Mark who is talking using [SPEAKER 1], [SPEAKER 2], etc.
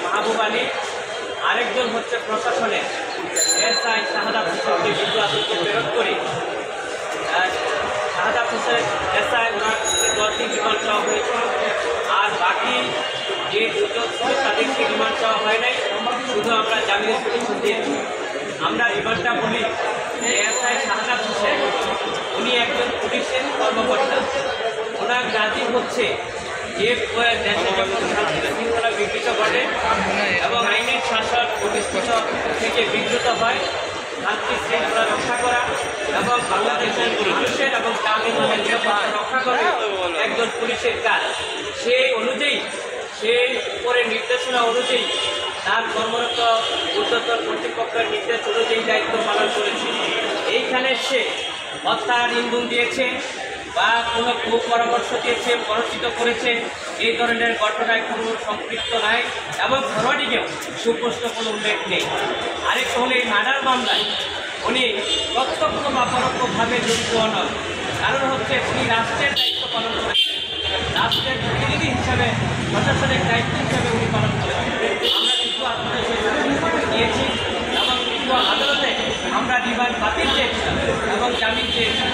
[SPEAKER 1] মাহবুব আলী, আরেকজন হচ্ছে প্রশাসনের এসআই শাহাদাত হোসেনকে বিন্দু আদালতে প্রেরণ করে শাহাদাত হোসেন এসআই ওনার 10টি রিমান্ড চাওয়া হয়েছে। আর বাকি যে দুজন ছিল তাদেরকে রিমান্ড চাওয়া হয় নাই, শুধু আমরা জামিনের পিটিশন দিয়েছি। আমরা রিমান্ডটা বলি যে এসআই শাহাদাত হোসেন উনি একজন পুলিশের কর্মকর্তা, ওনার কাজই হচ্ছে যে দেশে যখন শান্তি শৃঙ্খলা বিঘ্নিত ঘটে এবং আইনের শাসন থেকে বিঘ্নিত হয়, শান্তি শৃঙ্খলা রক্ষা করা এবং বাংলাদেশের মানুষের এবং তামিমের নিরাপত্তা রক্ষা করা একজন পুলিশের কাজ। সেই অনুযায়ী সেই উপরের নির্দেশনা অনুযায়ী তার কর্মরত ঊর্ধ্বতন কর্তৃপক্ষের নির্দেশ অনুযায়ী দায়িত্ব পালন করেছে। এইখানে সে হত্যার ইন্ধন দিয়েছে বা কোনো কুপরামর্শ দিয়েছে, প্ররোচিত করেছে, এই ধরনের ঘটনায় কোনো সম্পৃক্ত নাই এবং ঘটনাটিকেও সুস্পষ্ট কোনো উল্লেখ নেই। আরেকটা হলে এই মার্ডার মামলায় উনি প্রত্যক্ষ বা পরোক্ষভাবে জড়িত নন। কারণ হচ্ছে উনি রাষ্ট্রের দায়িত্ব পালন করেছেন, রাষ্ট্রের প্রতিনিধি হিসাবে, প্রশাসনিক দায়িত্ব হিসাবে উনি পালন করেছেন। আমরা কিন্তু আদালতে দিয়েছি এবং কিন্তু আদালতে আমরা রিমান্ড বাতিল চেয়েছিলাম এবং জামিন চেয়েছিলাম।